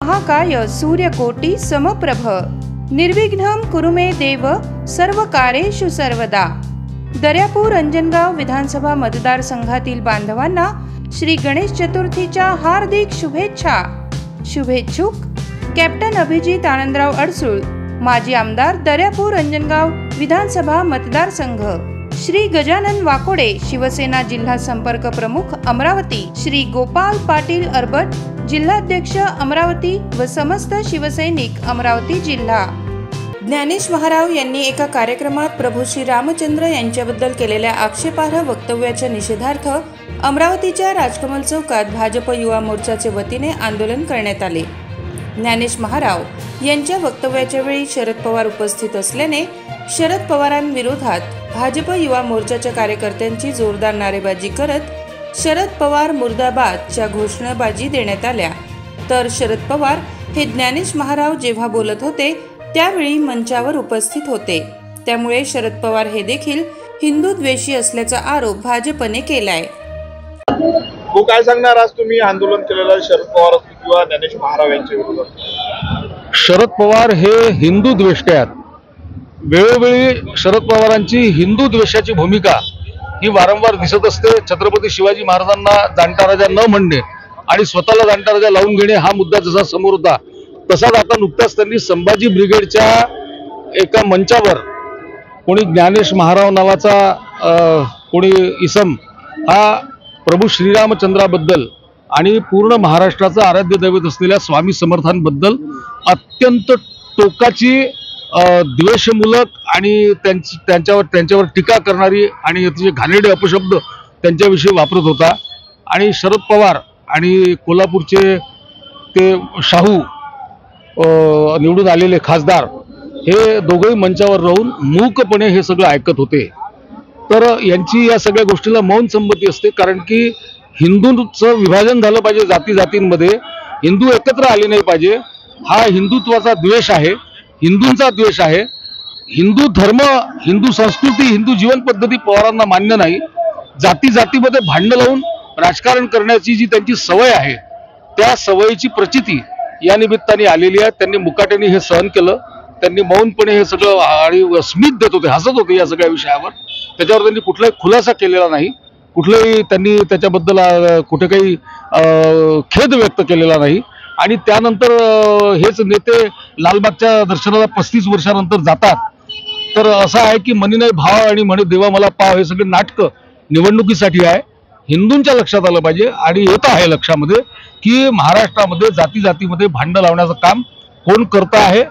महाकाय सूर्यकोटि समप्रभ निर्विघ्नं कुरु मे देव सर्वकार्येषु सर्वदा। दर्यापूर अंजनगाव विधानसभा मतदारसंघातील बांधवांना श्री गणेश चतुर्थीच्या हार्दिक शुभेच्छा। शुभेच्छुक कॅप्टन अभिजित आनंदराव अडसूळ, माजी आमदार दर्यापूर अंजनगाव विधानसभा मतदारसंघ। श्री गजानन वाकोडे, शिवसेना जिल्हा संपर्क प्रमुख अमरावती। श्री गोपाल पाटील अरबट, जिल्हाध्यक्ष अमरावती व समस्त शिवसैनिक अमरावती जिल्हा। ज्ञानेश महाराव यांनी एका कार्यक्रमात प्रभू श्री रामचंद्र यांच्याबद्दल केलेल्या आक्षेपार्ह वक्तव्याच्या निषेधार्थ अमरावतीच्या राजकमल चौकात भाजप युवा मोर्चाचे वतीने आंदोलन करण्यात आले। ज्ञानेश महाराव यांच्या वक्तव्याच्या वेळी शरद पवार उपस्थित असल्याने शरद पवारांविरोधात भाजप युवा मोर्चाच्या कार्यकर्त्यांची जोरदार नारेबाजी करत शरद पवार मुर्दाबादच्या घोषणाबाजी देण्यात आल्या। तर शरद पवार हे ज्ञानेश महाराव जेव्हा बोलत होते त्यावेळी मंचावर उपस्थित होते, त्यामुळे शरद पवार हे देखील हिंदू द्वेषी असल्याचा आरोप भाजपने केलाय। हो, काय सांगणार आज तुम्ही आंदोलन केलेलं शरद पवार किंवा ज्ञानेश महाराव यांच्या विरोधात? शरद पवार हे हिंदू द्वेष्टे आहेत। वेळोवेळी शरद पवारांची हिंदू द्वेषाची भूमिका ही वारंवार दिसत असते। छत्रपती शिवाजी महाराजांना जाणता राजा न म्हणणे आणि स्वतःला जाणता राजा लावून घेणे हा मुद्दा जसा समोर होता, तसाच आता नुकताच त्यांनी संभाजी ब्रिगेडच्या एका मंचावर कोणी ज्ञानेश महाराव नावाचा कोणी इसम हा प्रभू श्रीरामचंद्राबद्दल आणि पूर्ण महाराष्ट्राचं आराध्य दैवत असलेल्या स्वामी समर्थांबद्दल अत्यंत टोकाची द्वेषमूलक आणि त्यांच्यावर टीका करणारी आणि अतिशय घाणेरडे अपशब्द त्यांच्याविषयी वापरत होता। आणि शरद पवार आणि कोल्हापूरचे ते शाहू निवडून आलेले खासदार हे दोघेही मंचावर राहून मूकपणे हे सगळं ऐकत होते। तर यांची या सगळ्या गोष्टीला मौन संमती असते, कारण की हिंदूंचं विभाजन झालं पाहिजे जाती जातींमध्ये, हिंदू एकत्र आले नाही पाहिजे। हा हिंदुत्वाचा द्वेष आहे, हिंदूंचा द्वेष आहे। हिंदू धर्म, हिंदू संस्कृती, हिंदू जीवन पद्धती पवारांना मान्य नाही। जाती जातीमध्ये भांडण लावून राजकारण करण्याची जी त्यांची सवय आहे त्या सवयीची प्रचिती या निमित्ताने आलेली आहे। त्यांनी मुकाट्याने हे सहन केलं, त्यांनी मौनपणे हे सगळं आणि स्मित देत होते, हसत होते या सगळ्या विषयावर। त्याच्यावर त्यांनी कुठलाही खुलासा केलेला नाही, कुठलेही त्यांनी त्याच्याबद्दल कुठे काही खेद व्यक्त केलेला नाही। आणि त्यानंतर हेच नेते लालबागच्या दर्शनाला 35 वर्षानंतर जातात। तर असं आहे की मनी नाही भाव आणि म्हणे देवा मला पाव, हे सगळे नाटकं निवडणुकीसाठी आहे। हिंदूंच्या लक्षात आलं पाहिजे आणि येत आहे लक्षामध्ये की महाराष्ट्रामध्ये जाती जातीमध्ये भांडण लावण्याचं काम कोण करत आहे,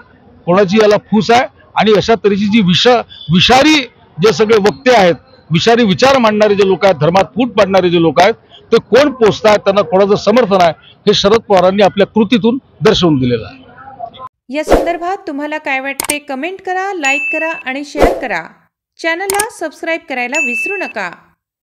कोणाची याला फूस आहे। आणि अशा तऱ्हेची जी विषारी जे सगळे वक्ते आहेत, विषारी विचार मांडणारे जे लोक आहेत, धर्मात फूट पाडणारे जे लोक आहेत, ते कोण पोचतायत, त्यांना कोणाचं समर्थन आहे हे शरद पवारांनी आपल्या कृतीतून दर्शवून दिलेलं आहे। या संदर्भात तुम्हाला काय वाटते कमेंट करा, लाईक करा आणि शेअर करा। चॅनलला सबस्क्राईब करायला विसरू नका।